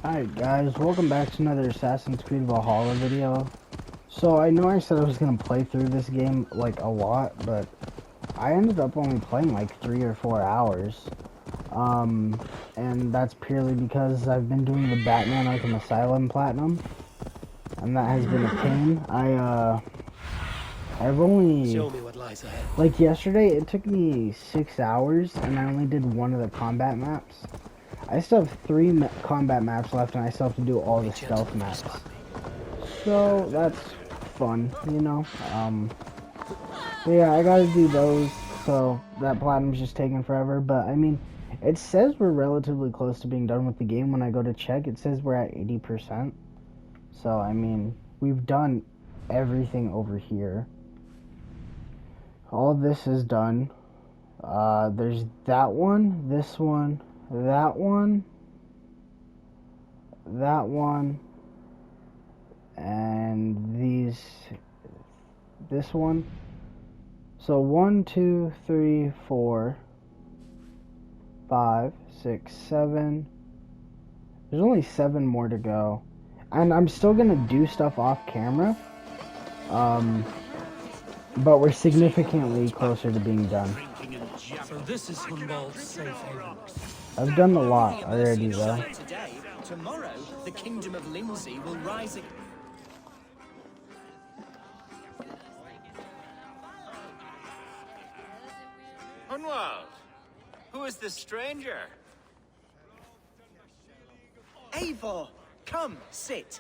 Alright guys, welcome back to another Assassin's Creed Valhalla video. So I know I said I was going to play through this game like a lot, but I ended up only playing like 3 or 4 hours. And that's purely because I've been doing the Batman Arkham Asylum Platinum, and that has been a pain. I've only... Show me what lies ahead. Like yesterday, it took me 6 hours, and I only did one of the combat maps. I still have 3 combat maps left, and I still have to do all the stealth maps. So, that's fun, you know? But yeah, I gotta do those, so that platinum's just taking forever. But, I mean, it says we're relatively close to being done with the game. When I go to check, it says we're at 80%. So, I mean, we've done everything over here. All this is done. There's that one, this one, that one, and this one. So 1, 2, 3, 4, 5, 6, 7. There's only 7 more to go. And I'm still gonna do stuff off camera. But we're significantly closer to being done. So this is Humboldt's safe haven. I've done a lot already, though. Today, tomorrow, the kingdom of Lindsay will rise. Unwald, who is this stranger? Eivor, come, sit.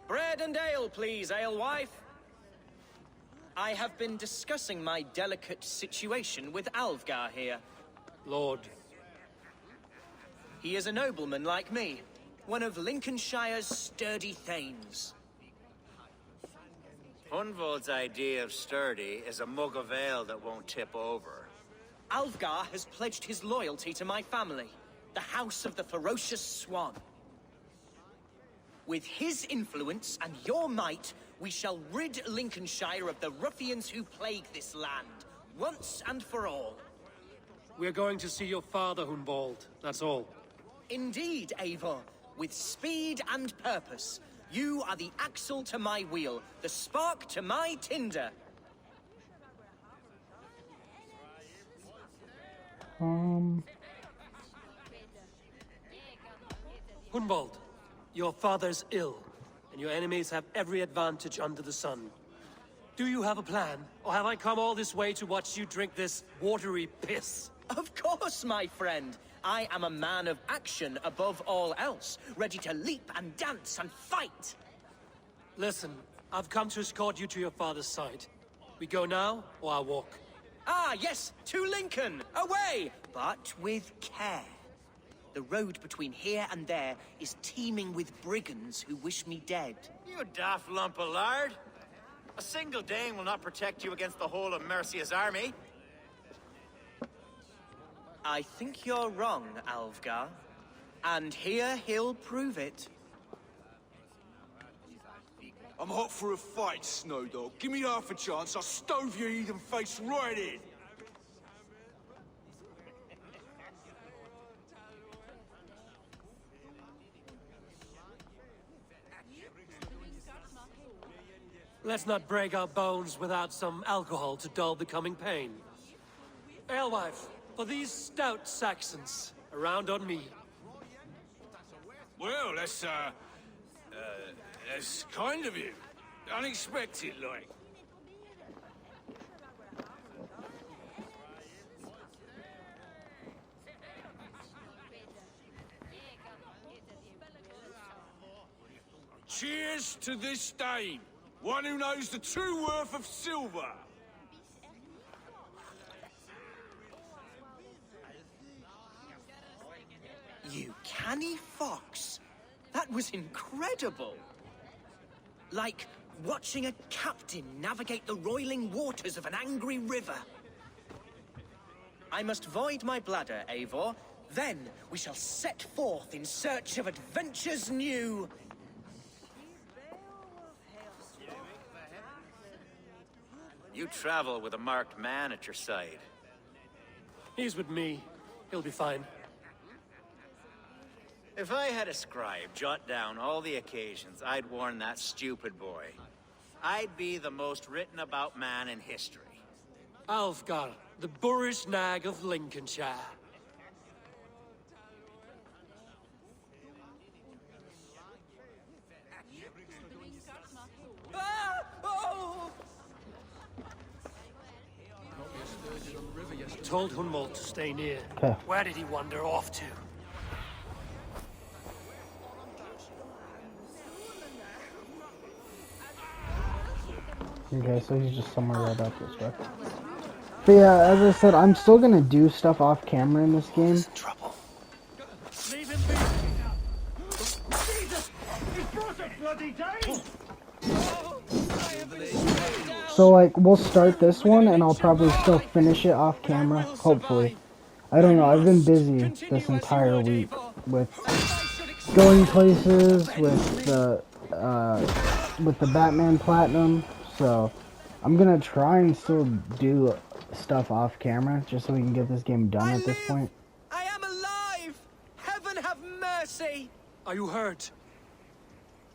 Bread and ale, please, alewife. I have been discussing my delicate situation with Alvgar here. Lord. He is a nobleman like me, one of Lincolnshire's sturdy thanes. Hunwald's idea of sturdy is a mug of ale that won't tip over. Alvgar has pledged his loyalty to my family, the House of the Ferocious Swan. With his influence and your might, we shall rid Lincolnshire of the ruffians who plague this land, once and for all. We're going to see your father, Humboldt. That's all. Indeed, Eivor. With speed and purpose. You are the axle to my wheel, the spark to my tinder. Humboldt, your father's ill, and your enemies have every advantage under the sun. Do you have a plan, or have I come all this way to watch you drink this watery piss? Of course, my friend. I am a man of action above all else, ready to leap and dance and fight. Listen, I've come to escort you to your father's side. We go now, or I walk? Ah, yes, to Lincoln! Away! But with care. The road between here and there is teeming with brigands who wish me dead. You daft lump of lard. A single Dane will not protect you against the whole of Mercia's army. I think you're wrong, Alvgar. And here he'll prove it. I'm hot for a fight, Snowdog. Give me half a chance, I'll stove your heathen face right in. Let's not break our bones without some alcohol to dull the coming pain. Alewife, for these stout Saxons, around on me. Well, that's kind of you. Unexpected, like. Cheers to this Dane, one who knows the true worth of silver. You canny fox. That was incredible. Like watching a captain navigate the roiling waters of an angry river. I must void my bladder, Eivor. Then we shall set forth in search of adventures new. You travel with a marked man at your side. He's with me. He'll be fine. If I had a scribe jot down all the occasions I'd warn that stupid boy, I'd be the most written about man in history. Alfgar, the boorish nag of Lincolnshire. Told Hunwald to stay near. Okay. Where did he wander off to? Okay, so he's just somewhere right up this way. But yeah, as I said, I'm still gonna do stuff off camera in this game. Trouble. Leave him be. Jesus! He's brought a bloody day! So like, we'll start this one, and I'll probably still finish it off camera, hopefully. I don't know, I've been busy this entire week with going places, with the Batman Platinum, so I'm gonna try and still do stuff off camera, just so we can get this game done at this point. I am alive! Heaven have mercy! Are you hurt?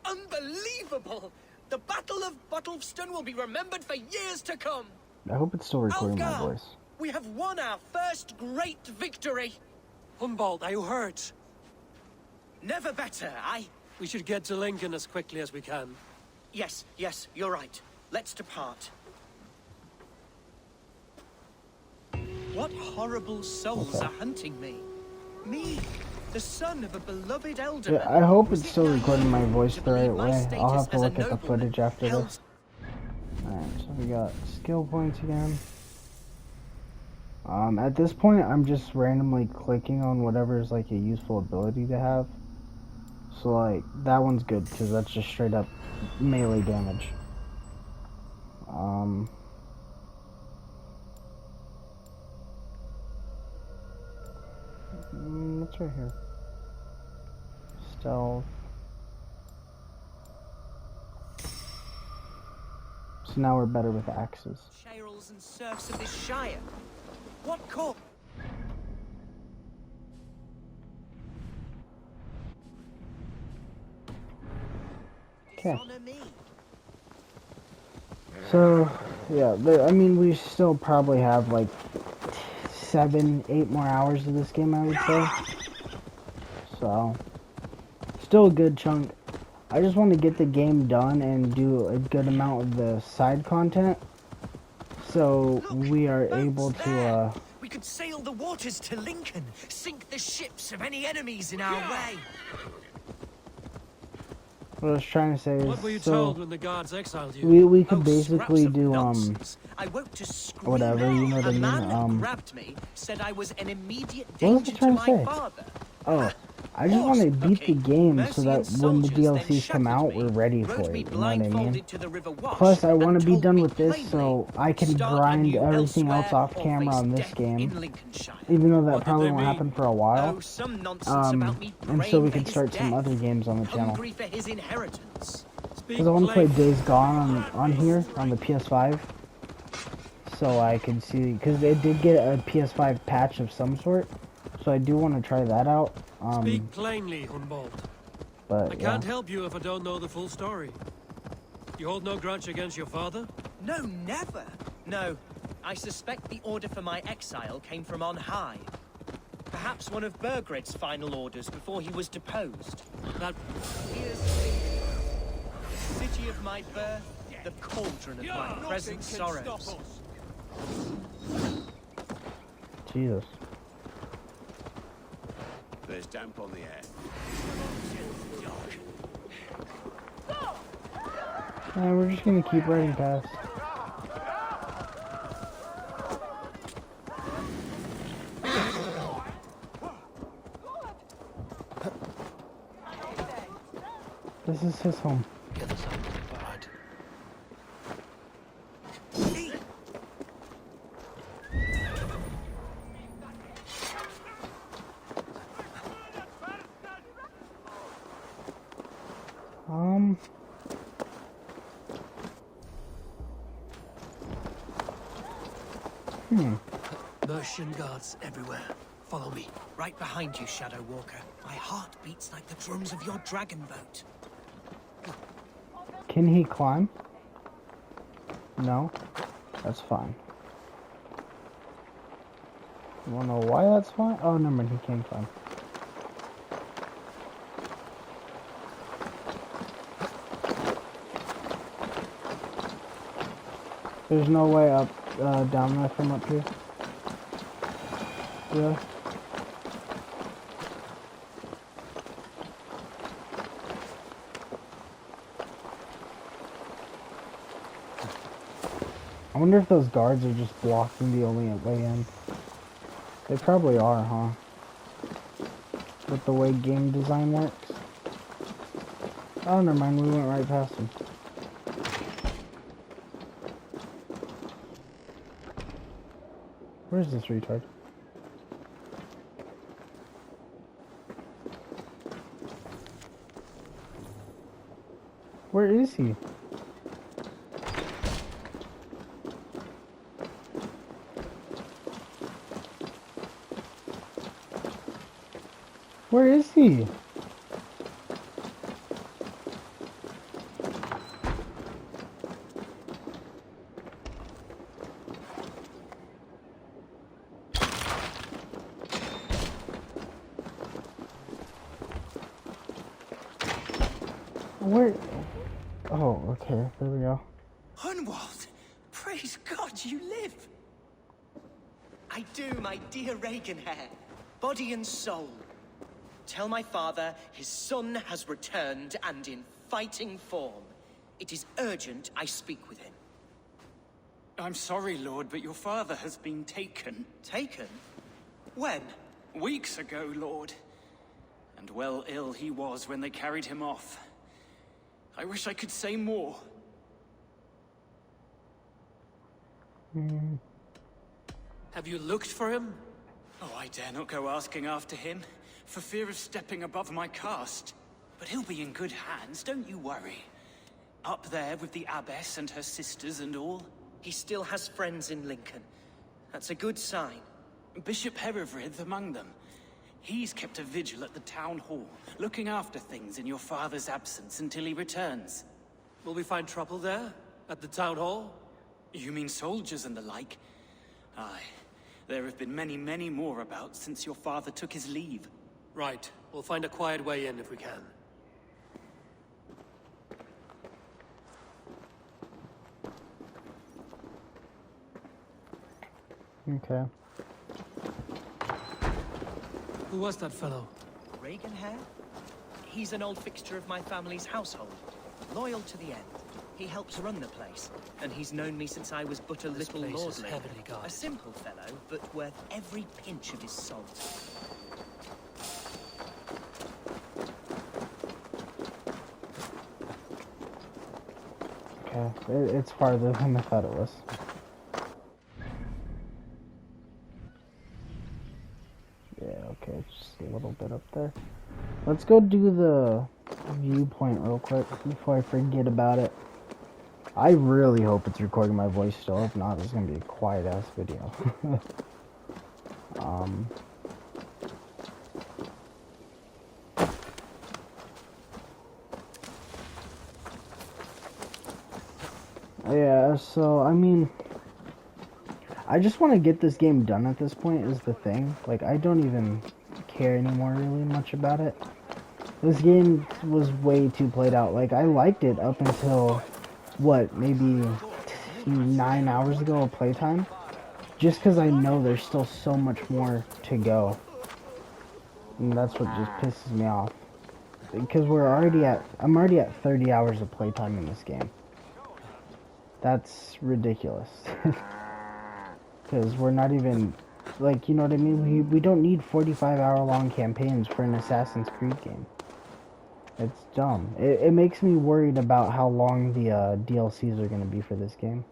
Unbelievable! The Battle of Bottleston will be remembered for years to come! I hope it's still recording my Alfgar, voice. we have won our first great victory! Hunwald, are you hurt? Never better, We should get to Lincoln as quickly as we can. Yes, you're right. Let's depart. What horrible souls are hunting me? Me, the son of a beloved elder. Yeah, I hope it's still recording my voice the right way. I'll have to look at the footage after this. Alright, so we got skill points again. At this point, I'm just randomly clicking on whatever is like a useful ability to have. So like, that one's good, because that's just straight up melee damage. What's right here? Stealth. So now we're better with axes. Shairls and serfs of this shire. What corp? Okay. Dishonor me. So, yeah, I mean, we still probably have like 7, 8 more hours of this game, I would say. So, still a good chunk. I just want to get the game done and do a good amount of the side content, so we are able to, We could sail the waters to Lincoln, sink the ships of any enemies in our way. what I was trying to say is, What were you so told when the guards exiled you? we could basically scraps of do, nonsense. I woke to scream. whatever, you know what I A mean, man who grabbed me said I was an immediate what was I danger to trying to my say? father. Oh, I just want to beat the game so that when the DLCs come out, we're ready for Rode it, me you know what I mean? blindfolded to the River Wash, Plus, I want and to be told done me with this plainly, so I can start grind anew everything else elsewhere off or camera face on this death game, in Lincolnshire. even though What that did probably they won't mean? happen for a while. Oh, some nonsense about me And so praying we for can his start some death, other games on the channel. hungry for his inheritance. Speak Because I want to play plainly. Days Gone on here, on the PS5. So I can see, because it did get a PS5 patch of some sort. So I do want to try that out. Speak plainly, Hunwald. But I yeah. can't help you if I don't know the full story. You hold no grudge against your father? No, never. No, I suspect the order for my exile came from on high. Perhaps one of Burgred's final orders before he was deposed. That Here's the city of my birth, the cauldron of my present sorrows. Jesus. There's damp on the air. We're just gonna keep riding past. This is his home. Mercian guards everywhere. Follow me. Right behind you, Shadow Walker. My heart beats like the drums of your dragon boat. Can he climb? No? That's fine. You wanna know why that's fine? Oh, never mind, he can climb. There's no way up, down there from up here. Yeah. I wonder if those guards are just blocking the only way in. They probably are, huh? With the way game design works. Oh, never mind, we went right past them. Where's this retard? Where is he? Where is he? Where? Oh, okay, there we go. Hunwald! Praise God you live! I do, my dear Regenhair. Body and soul. Tell my father his son has returned and in fighting form. It is urgent I speak with him. I'm sorry, Lord, but your father has been taken. Taken? When? Weeks ago, Lord. And well ill he was when they carried him off. I wish I could say more. Have you looked for him? Oh, I dare not go asking after him, for fear of stepping above my caste. But he'll be in good hands, don't you worry. Up there with the abbess and her sisters and all. He still has friends in Lincoln. That's a good sign. Bishop Herivrid among them. He's kept a vigil at the town hall, looking after things in your father's absence until he returns. Will we find trouble there? At the town hall? You mean soldiers and the like? Aye. There have been many, many more about since your father took his leave. Right. We'll find a quiet way in if we can. Okay. Who was that fellow? Regenhair? He's an old fixture of my family's household. Loyal to the end. He helps run the place, and he's known me since I was but a This little place is lordling. heavily guarded. A simple fellow, but worth every pinch of his salt. Okay, it's farther than I thought it was. Yeah, okay, just a little bit up there. Let's go do the viewpoint real quick before I forget about it. I really hope it's recording my voice still. If not, it's gonna be a quiet-ass video. Yeah, so, I mean, I just want to get this game done at this point is the thing. Like, I don't even care anymore really much about it. This game was way too played out. Like, I liked it up until, what, maybe 9 hours ago of playtime? Just because I know there's still so much more to go. And that's what just pisses me off. Because I'm already at 30 hours of playtime in this game. That's ridiculous. Because we're not even, like, you know what I mean? We don't need 45-hour-long campaigns for an Assassin's Creed game. It's dumb. It makes me worried about how long the DLCs are going to be for this game.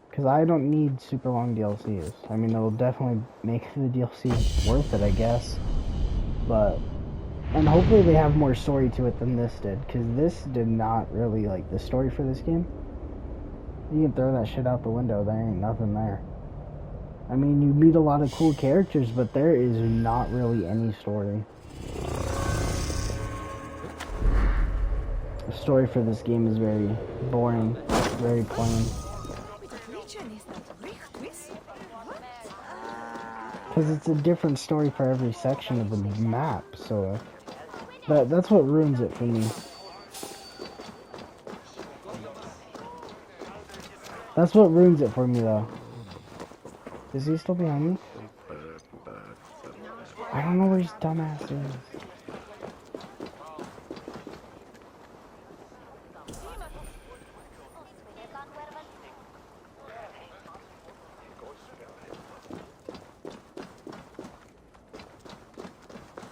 Because I don't need super long DLCs. I mean, it'll definitely make the DLC worth it, I guess. But, and hopefully they have more story to it than this did. Because this did not really, like, the story for this game. You can throw that shit out the window. There ain't nothing there. I mean, you meet a lot of cool characters, but there is not really any story. The story for this game is very boring, very plain. Because it's a different story for every section of the map, so that's what ruins it for me. That's what ruins it for me, though. Is he still behind me? I don't know where his dumbass is.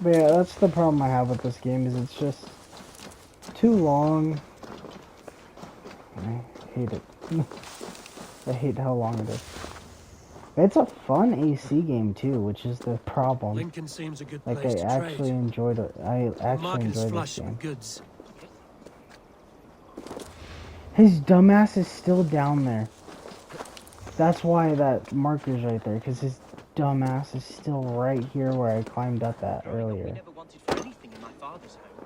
But yeah, that's the problem I have with this game, is it's just too long. I hate it. I hate how long it is. It's a fun AC game too, which is the problem. Lincoln seems a good Like place I to actually trade. enjoyed it. I actually Market is enjoyed flush this game. with goods. His dumbass is still down there. That's why that marker's right there, because his dumbass is still right here where I climbed up at earlier. We never wanted for anything in my father's home.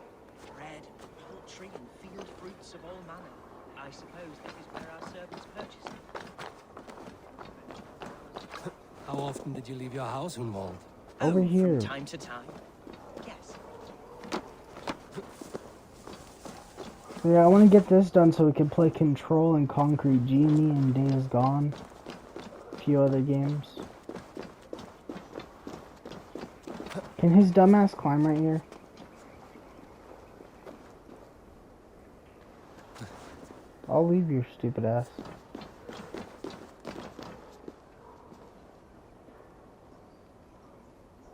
Bread, poultry, and field fruits of all manner. I suppose this is where our servants purchased it. How often did you leave your house, Hunwald? Over here. From time to time. Yes. Yeah, I want to get this done so we can play Control and Concrete Genie and Days Gone. A few other games. Can his dumbass climb right here? I'll leave your stupid ass.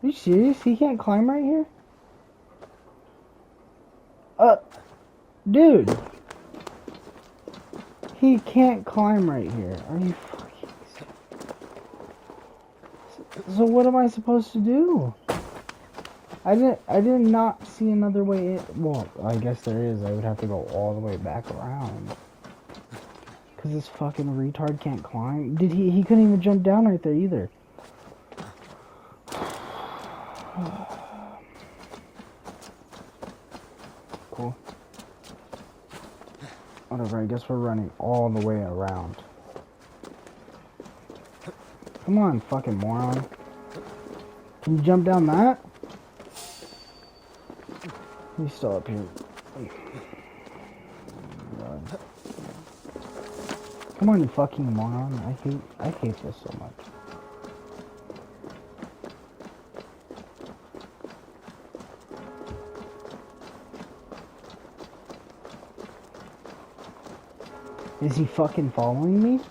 Are you serious? He can't climb right here? Dude! He can't climb right here. Are you fucking... So what am I supposed to do? I did not see another way in. Well, I guess there is. I would have to go all the way back around. Cause this fucking retard can't climb. He couldn't even jump down right there either. Cool. Whatever, I guess we're running all the way around. Come on, fucking moron. Can you jump down that? He's still up here. Come on, you fucking moron. I hate this so much. Is he fucking following me?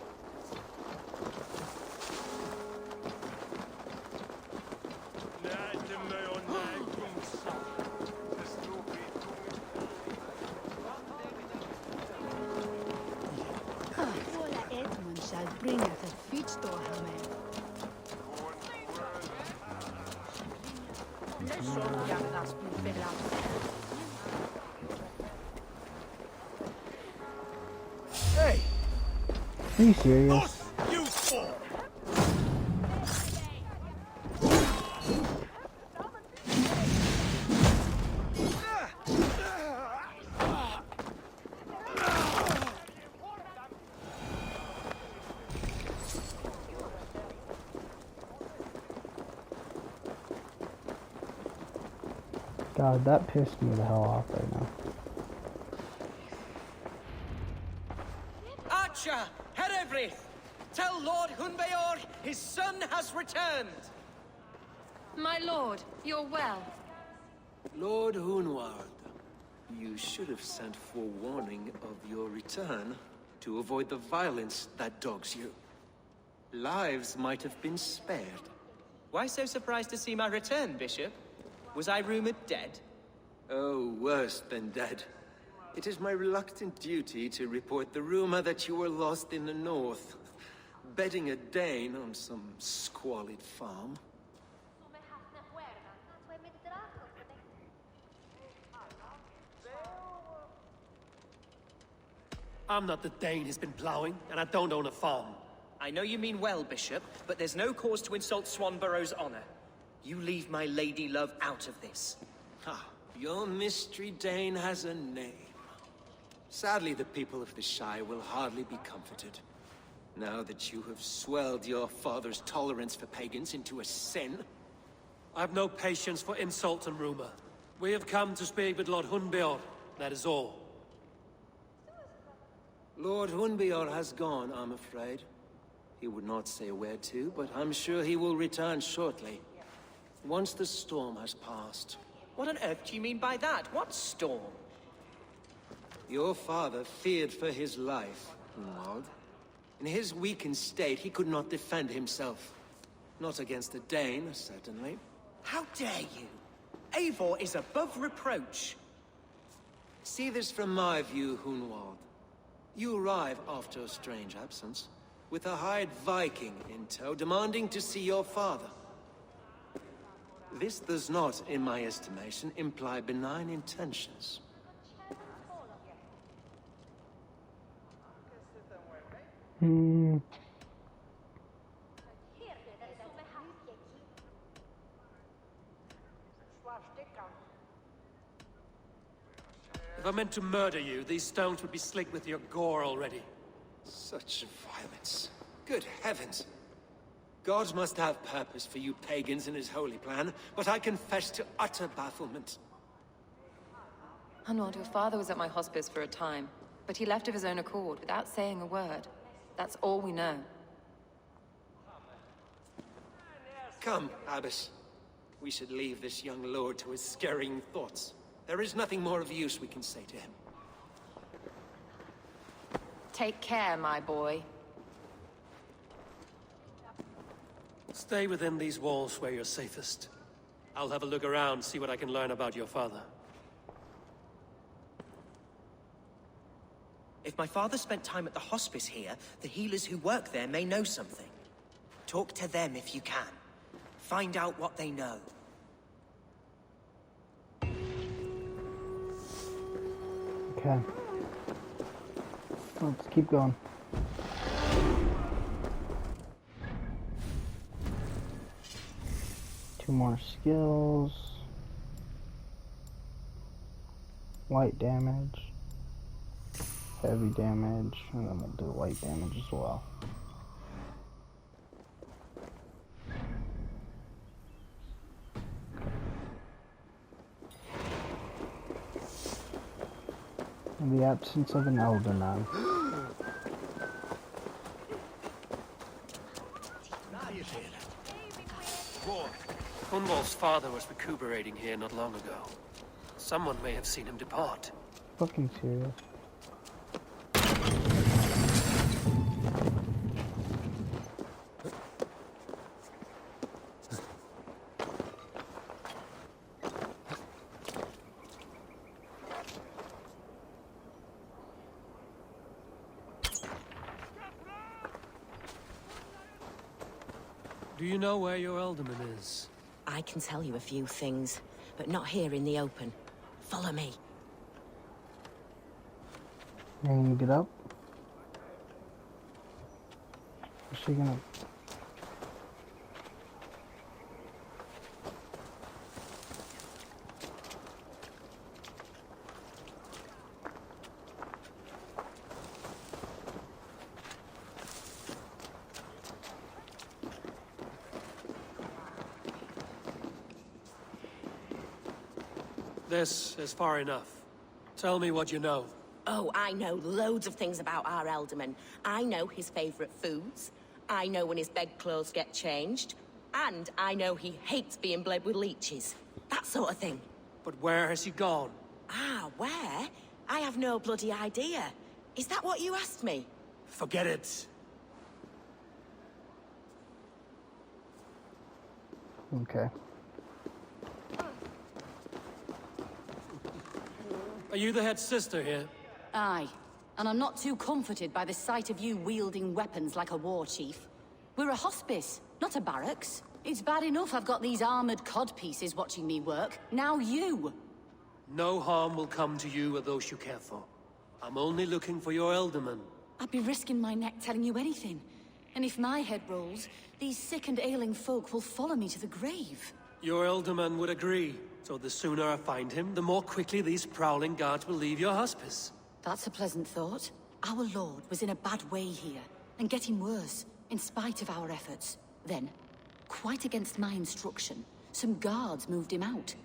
Hey! Are you serious? You fool! God, that pissed me the hell off right now. Archer, Herevri, tell Lord Hunbeor his son has returned. My lord, you're well. Lord Hunwald, you should have sent forewarning of your return to avoid the violence that dogs you. Lives might have been spared. Why so surprised to see my return, Bishop? Was I rumored dead? Oh, worse than dead. It is my reluctant duty to report the rumor that you were lost in the north, bedding a Dane on some squalid farm. I'm not the Dane who's been plowing, and I don't own a farm. I know you mean well, Bishop, but there's no cause to insult Swanborough's honor. You leave my lady love out of this. Ah, your mystery Dane has a name. Sadly, the people of the Shire will hardly be comforted. Now that you have swelled your father's tolerance for pagans into a sin. I've no patience for insult and rumor. We have come to speak with Lord Hunbeor, that is all. Lord Hunbeor has gone, I'm afraid. He would not say a word to, but I'm sure he will return shortly. Once the storm has passed. What on earth do you mean by that? What storm? Your father feared for his life, Hunwald. In his weakened state, he could not defend himself. Not against a Dane, certainly. How dare you? Eivor is above reproach. See this from my view, Hunwald. You arrive after a strange absence, with a hired Viking in tow, demanding to see your father. This does not, in my estimation, imply benign intentions. If I meant to murder you, these stones would be slick with your gore already. Such violence. Good heavens. God must have purpose for you pagans in his holy plan, but I confess to utter bafflement. Hunwald, your father was at my hospice for a time, but he left of his own accord without saying a word. That's all we know. Come, Abbess. We should leave this young lord to his scurrying thoughts. There is nothing more of use we can say to him. Take care, my boy. Stay within these walls where you're safest. I'll have a look around, see what I can learn about your father. If my father spent time at the hospice here, the healers who work there may know something. Talk to them if you can. Find out what they know. Okay. Let's keep going. Two more skills. Light damage. Heavy damage. And then we'll do light damage as well. In the absence of an alderman. Hunwald's father was recuperating here not long ago. Someone may have seen him depart. Fucking serious. Do you know where your alderman is? I can tell you a few things, but not here in the open. Follow me. And get up. Is she gonna... This is far enough. Tell me what you know. Oh, I know loads of things about our Elderman. I know his favorite foods. I know when his bedclothes get changed. And I know he hates being bled with leeches. That sort of thing. But where has he gone? Ah, where? I have no bloody idea. Is that what you asked me? Forget it. Okay. Are you the head sister here? Aye. And I'm not too comforted by the sight of you wielding weapons like a war chief. We're a hospice, not a barracks. It's bad enough I've got these armored codpieces watching me work. Now you! No harm will come to you or those you care for. I'm only looking for your alderman. I'd be risking my neck telling you anything. And if my head rolls, these sick and ailing folk will follow me to the grave. Your Elderman would agree. So the sooner I find him, the more quickly these prowling guards will leave your hospice. That's a pleasant thought. Our lord was in a bad way here, and getting worse, in spite of our efforts. Then, quite against my instruction, some guards moved him out.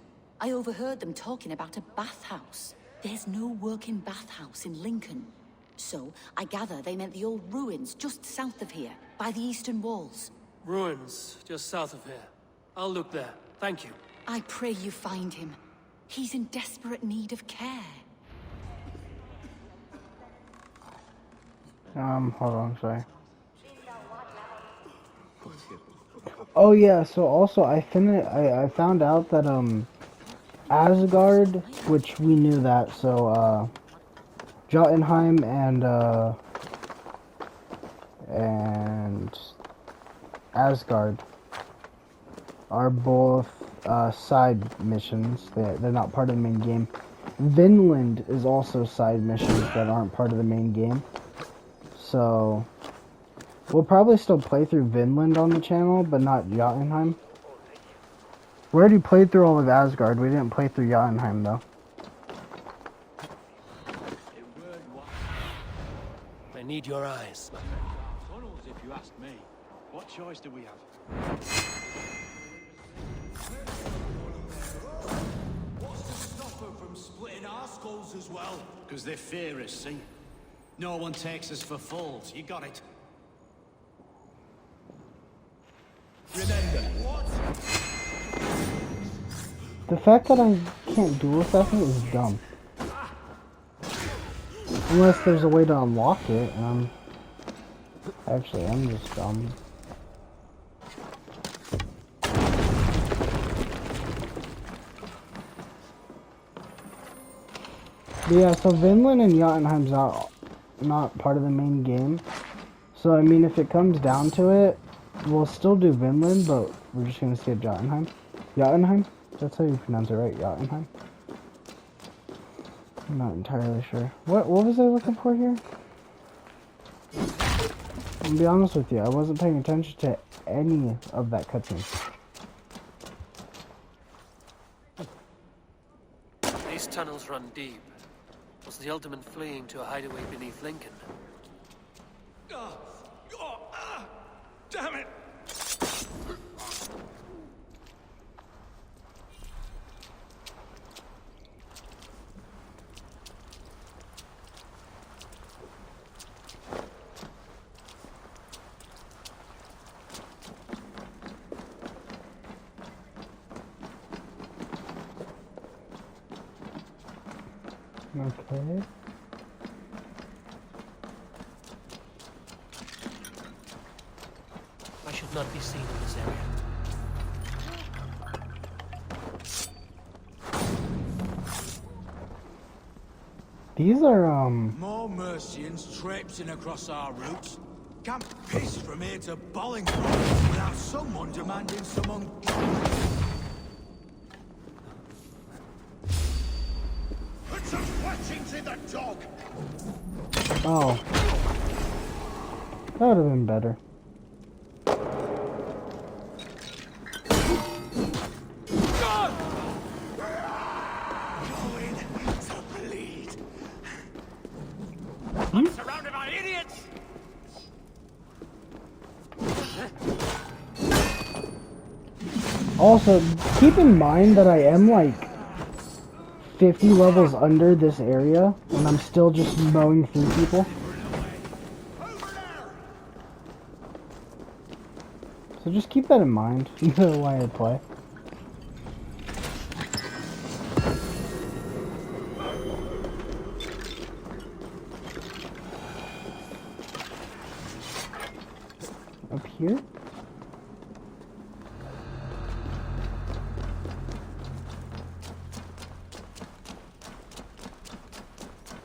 I overheard them talking about a bathhouse. There's no working bathhouse in Lincoln. So, I gather they meant the old ruins just south of here, by the eastern walls. Ruins, just south of here. I'll look there. Thank you. I pray you find him. He's in desperate need of care. Hold on, sorry. Oh yeah, so also I found out that Asgard, which we knew that, so Jotunheim and Asgard are both side missions. They're not part of the main game. Vinland is also side missions that aren't part of the main game. So we'll probably still play through Vinland on the channel, but not Jotunheim. We already played through all of Asgard. We didn't play through Jotunheim though. I need your eyes. Tunnels, if you ask me. What choice do we have? What's to stop them from splitting our skulls as well? Because they fear us, see? No one takes us for fools. You got it. Remember, what? The fact that I can't dual assassin is dumb. Unless there's a way to unlock it, actually, I'm just dumb. But yeah, so Vinland and Jotunheim's not part of the main game. So, I mean, if it comes down to it, we'll still do Vinland, but we're just gonna skip Jotunheim. Jotunheim? That's how you pronounce it, right? Jotunheim? I'm not entirely sure. What was I looking for here? I'll be honest with you, I wasn't paying attention to any of that cutscene. These tunnels run deep. Was the Ultimate fleeing to a hideaway beneath Lincoln? Damn it! Okay. I should not be seen in this area. These are, More Mercians traipsing across our routes. Can't piss from here to Bollington without someone demanding some Put some fletchings in the dog! oh. That would have been better. I'm surrounded by idiots! Also, keep in mind that I am like 50 levels under this area, and I'm still just mowing through people. So just keep that in mind, while I play. Up here?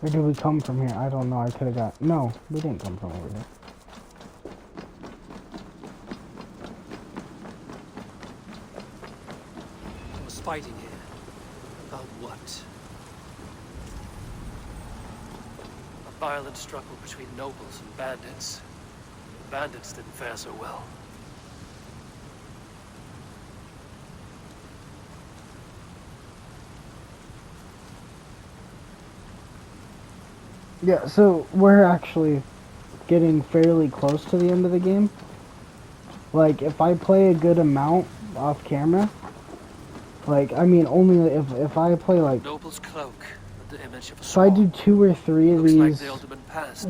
Where did we come from here? I don't know. I could have got... No, we didn't come from over here. There was fighting here. About what? A violent struggle between nobles and bandits. bandits didn't fare so well. Yeah, so we're actually getting fairly close to the end of the game. Like, if I play a good amount off camera, like, I mean, only if I play, like, Noble's cloak, with the image of a if I do 2 or 3 of looks like these the Alderman passed.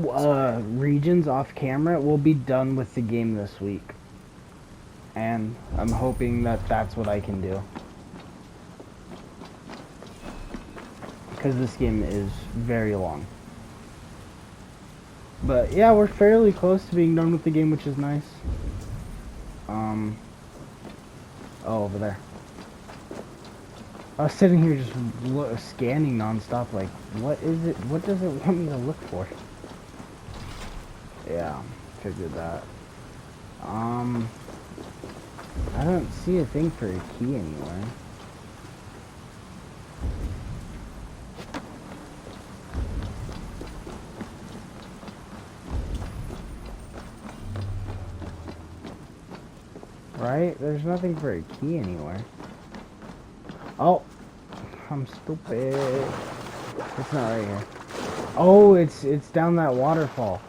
regions off camera, we'll be done with the game this week. And I'm hoping that that's what I can do. Because this game is very long. But yeah, we're fairly close to being done with the game, which is nice. Oh, over there. I was sitting here just scanning nonstop, like, what is it? What does it want me to look for? Yeah, figured that. I don't see a thing for a key anywhere. Right? There's nothing for a key anywhere. Oh, I'm stupid. It's not right here. Oh, it's down that waterfall.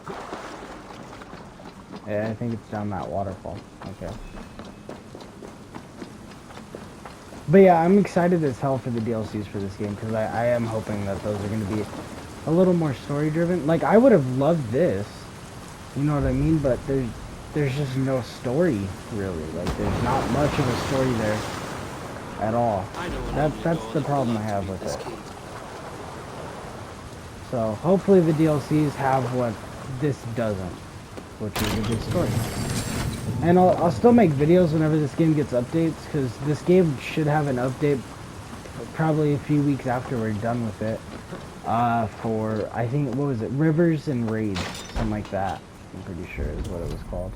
Yeah, I think it's down that waterfall. Okay. But yeah, I'm excited as hell for the DLCs for this game, because I am hoping that those are going to be a little more story driven. Like, I would have loved this, you know what I mean? But there's just no story, really. Like, there's not much of a story there at all. That's the problem I have with it. So, hopefully the DLCs have what this doesn't, which is a good story. And I'll still make videos whenever this game gets updates, because this game should have an update probably a few weeks after we're done with it. For, I think, what was it? Rivers and Raids, something like that. I'm pretty sure is what it was called.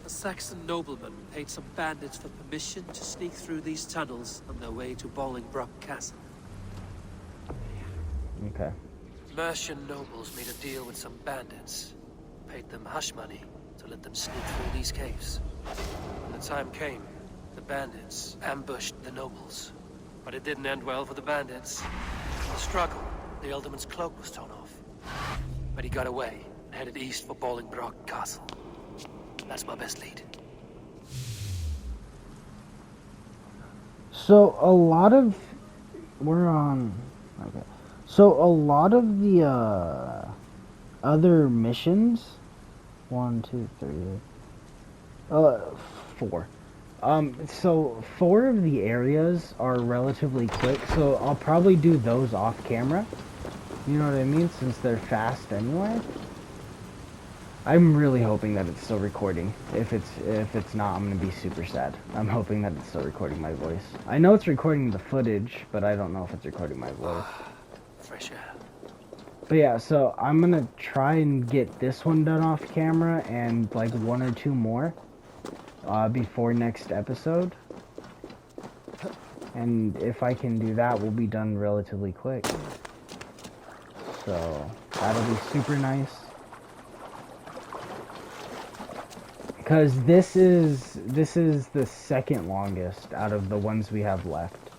A Saxon nobleman paid some bandits for permission to sneak through these tunnels on their way to Bolingbroke Castle. Okay. Mercian nobles made a deal with some bandits, paid them hush money to let them sneak through these caves. When the time came, the bandits ambushed the nobles. But it didn't end well for the bandits. In the struggle, the Alderman's cloak was torn off. But he got away and headed east for Bolingbroke Castle. That's my best lead. So a lot of So a lot of the other missions, 1, 2, 3, 4. So 4 of the areas are relatively quick. So I'll probably do those off camera. You know what I mean? Since they're fast anyway. I'm really hoping that it's still recording. If it's not, I'm gonna be super sad. I'm hoping that it's still recording my voice. I know it's recording the footage, but I don't know if it's recording my voice. Fresh air. But yeah, so I'm gonna try and get this one done off camera and like 1 or 2 more before next episode. And if I can do that, we'll be done relatively quick. So that'll be super nice. Because this is the second longest out of the ones we have left.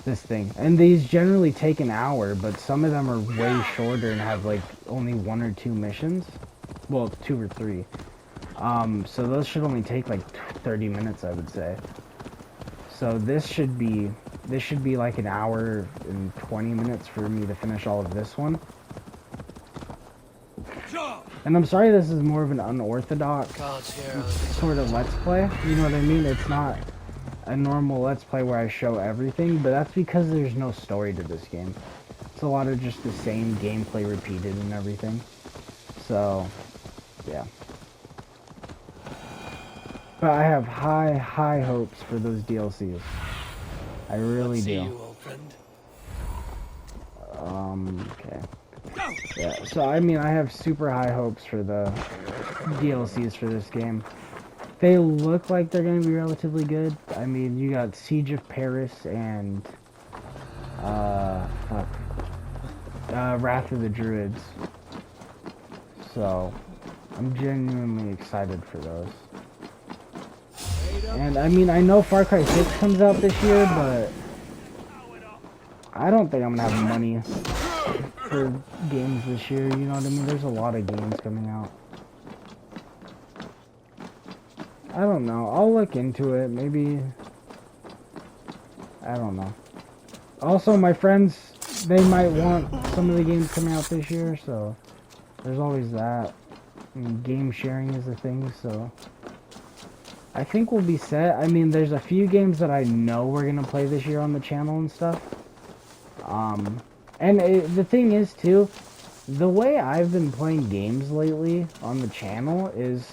This thing. And these generally take an hour, but some of them are way shorter and have like only 1 or 2 missions. Well, 2 or 3. So those should only take like 30 minutes, I would say. So this should be like an hour and 20 minutes for me to finish all of this one. And I'm sorry this is more of an unorthodox sort of let's play. You know what I mean? It's not a normal let's play where I show everything, but that's because there's no story to this game. It's a lot of just the same gameplay repeated and everything. So, yeah. But I have high hopes for those DLCs. I really do. See you, old friend. Okay. Yeah, so I mean, I have super high hopes for the DLCs for this game. They look like they're going to be relatively good. I mean, you got Siege of Paris and, Wrath of the Druids. So, I'm genuinely excited for those. And I mean, I know Far Cry 6 comes out this year, but I don't think I'm gonna have money for games this year, you know what I mean? There's a lot of games coming out. I don't know. I'll look into it. Maybe. I don't know. Also, my friends, they might want some of the games coming out this year, so there's always that. And game sharing is a thing, so I think we'll be set. I mean, there's a few games that I know we're gonna play this year on the channel and stuff. The thing is, too, the way I've been playing games lately on the channel is,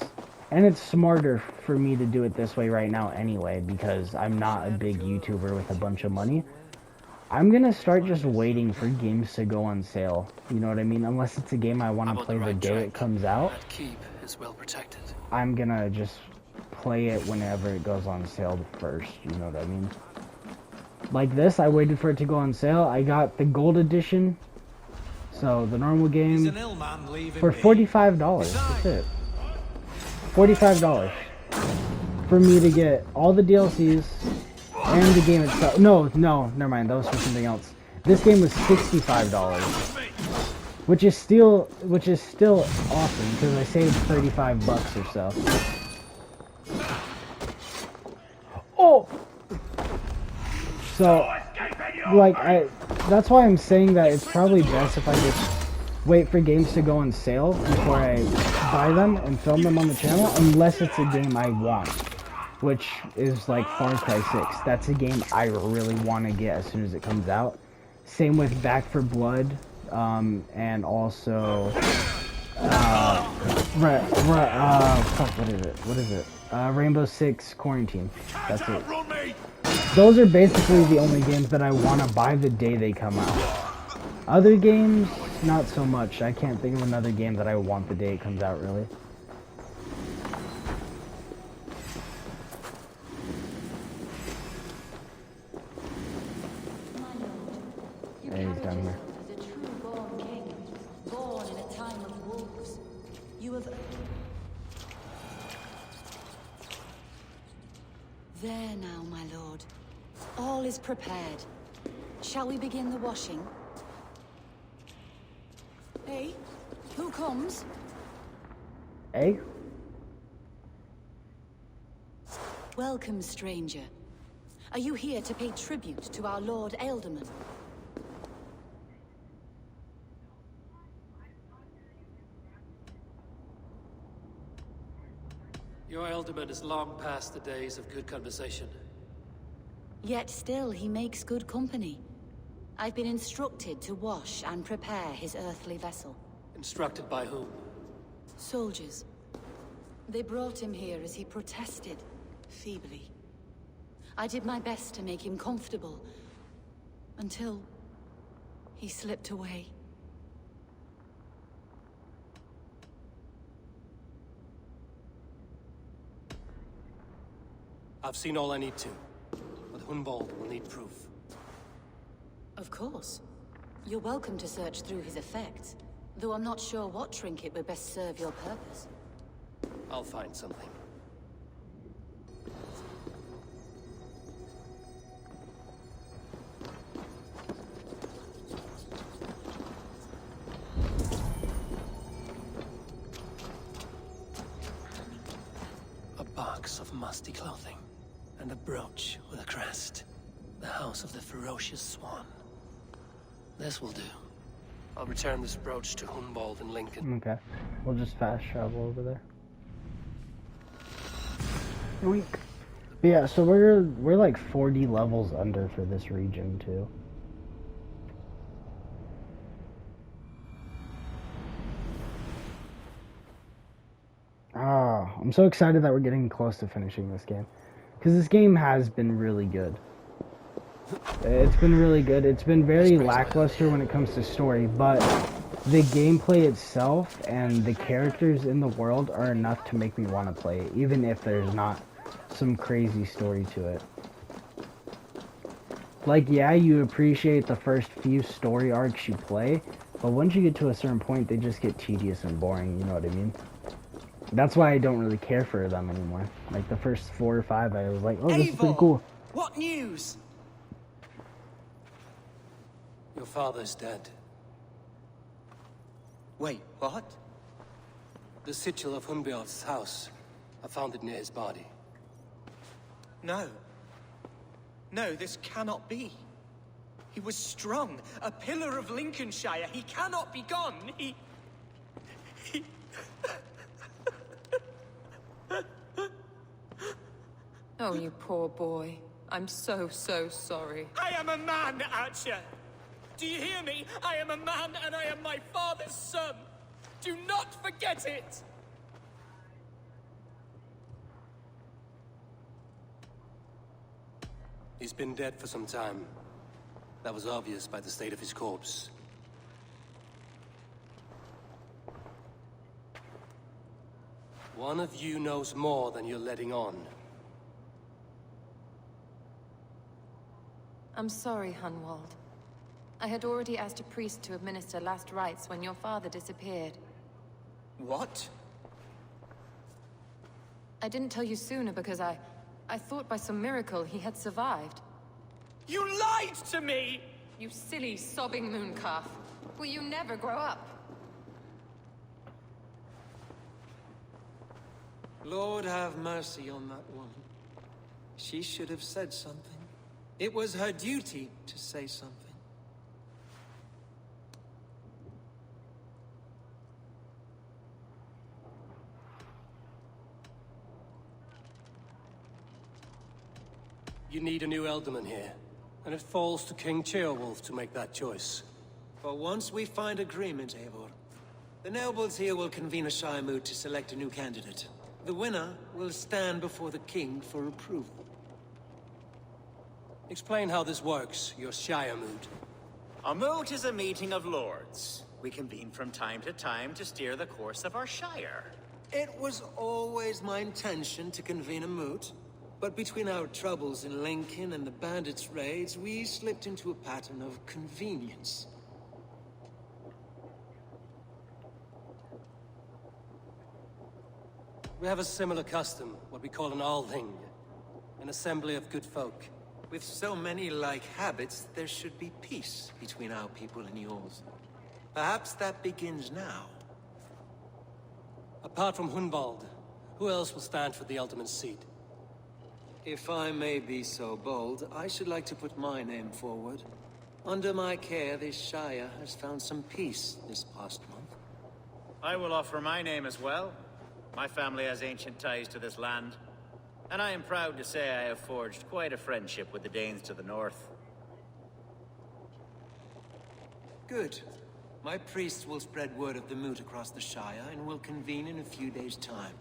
and it's smarter for me to do it this way right now anyway, because I'm not a big YouTuber with a bunch of money. I'm gonna start just waiting for games to go on sale. You know what I mean? Unless it's a game I want to play the day it comes out. That keep is well protected. I'm gonna just play it whenever it goes on sale first. You know what I mean? Like this, I waited for it to go on sale. I got the gold edition, so the normal game for $45. That's it. $45 for me to get all the DLCs. And the game itself. No, never mind. That was for something else. This game was $65, which is still awesome because I saved $35 or so. Oh. So, like, that's why I'm saying that it's probably best if I just wait for games to go on sale before I buy them and film them on the channel, unless it's a game I want. Which is like Far Cry 6. That's a game I really want to get as soon as it comes out. Same with Back 4 Blood, and also, what is it? Rainbow Six Quarantine. That's it. Those are basically the only games that I want to buy the day they come out. Other games, not so much. I can't think of another game that I want the day it comes out, really. Yeah, he's down here. As a true-born king, born in a time of wolves, you have... There now, my lord. All is prepared. Shall we begin the washing? Hey, who comes? Hey? Welcome, stranger. Are you here to pay tribute to our Lord Ealdorman? Your Ealdorman is long past the days of good conversation. Yet still he makes good company. I've been instructed to wash and prepare his earthly vessel. Instructed by whom? Soldiers. They brought him here as he protested, feebly. I did my best to make him comfortable, until he slipped away. I've seen all I need to, but Hunwald will need proof. Of course. You're welcome to search through his effects, though I'm not sure what trinket would best serve your purpose. I'll find something. A box of musty clothing, and a brooch with a crest. The House of the Ferocious Swan. This will do. I'll return this brooch to Hunwald in Lincoln. Okay. We'll just fast travel over there. Yoink. Yeah, so we're like 40 levels under for this region too. I'm so excited that we're getting close to finishing this game. Because this game has been really good. It's been really good. It's been very lackluster when it comes to story, but the gameplay itself and the characters in the world are enough to make me want to play it, even if there's not some crazy story to it. Like, yeah, you appreciate the first few story arcs you play, But once you get to a certain point, they just get tedious and boring, you know what I mean? That's why I don't really care for them anymore. Like, the first 4 or 5, I was like, oh, this is pretty Eivor! cool. What news? Your father's dead. Wait, what? The sigil of Hunbjorn's house. I found it near his body. No. No, this cannot be. He was strong, a pillar of Lincolnshire. He cannot be gone. He... Oh, you poor boy. I'm so sorry. I am a man, Archer. Do you hear me? I am a man and I am my father's son. Do not forget it. He's been dead for some time. That was obvious by the state of his corpse. One of you knows more than you're letting on. I'm sorry, Hunwald. I had already asked a priest to administer last rites when your father disappeared. What? I didn't tell you sooner because I thought by some miracle he had survived. You lied to me! You silly, sobbing mooncalf. Will you never grow up? Lord have mercy on that woman. She should have said something. It was her duty to say something. You need a new Elderman here, and it falls to King Ceolwulf to make that choice. For once we find agreement, Eivor, the nobles here will convene a Shire moot to select a new candidate. The winner will stand before the king for approval. Explain how this works, your Shire moot. A moot is a meeting of lords. We convene from time to time to steer the course of our Shire. It was always my intention to convene a moot, but between our troubles in Lincoln and the bandits' raids, we slipped into a pattern of convenience. We have a similar custom, what we call an Althing, an assembly of good folk. With so many like habits, there should be peace between our people and yours. Perhaps that begins now. Apart from Hunwald, who else will stand for the Elderman's seat? If I may be so bold, I should like to put my name forward. Under my care, this Shire has found some peace this past month. I will offer my name as well. My family has ancient ties to this land, and I am proud to say I have forged quite a friendship with the Danes to the north. Good. My priests will spread word of the moot across the Shire, and will convene in a few days' time.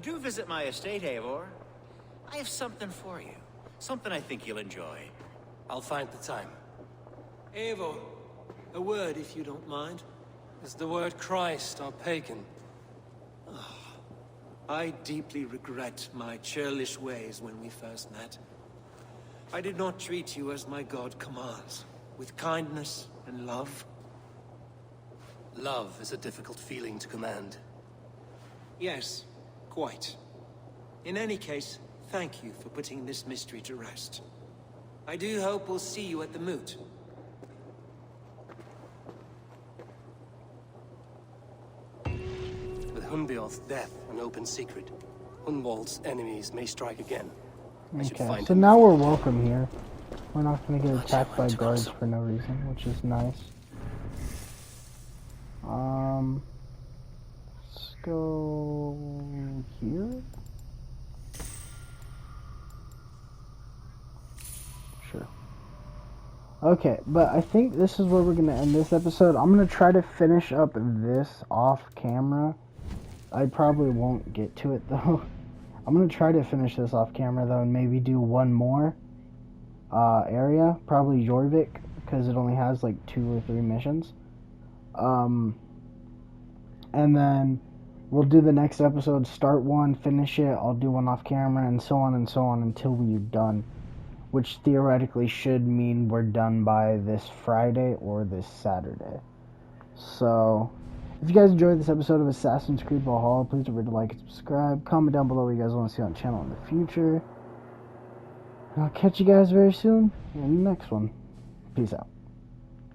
Do visit my estate, Eivor. I have something for you. Something I think you'll enjoy. I'll find the time. Eivor, a word if you don't mind. Is the word Christ or pagan? I deeply regret my churlish ways when we first met. I did not treat you as my god commands, with kindness and love. Love is a difficult feeling to command. Yes, quite. In any case, thank you for putting this mystery to rest. I do hope we'll see you at the moot. With Hunbjorn's death an open secret, Hunwald's enemies may strike again. Okay, so now we're welcome here. We're not gonna get attacked by guards for no reason, which is nice. Let's go here. Sure. Okay, but I think this is where we're gonna end this episode. I'm gonna try to finish up this off camera. I probably won't get to it though. I'm gonna try to finish this off camera though, and maybe do one more area, probably Jorvik, because it only has like 2 or 3 missions. And then we'll do the next episode, start one, finish it, I'll do one off camera, and so on until we're done. which theoretically should mean we're done by this Friday or this Saturday. So, if you guys enjoyed this episode of Assassin's Creed Valhalla, please don't forget to like and subscribe. Comment down below what you guys want to see on the channel in the future. And I'll catch you guys very soon in the next one. Peace out.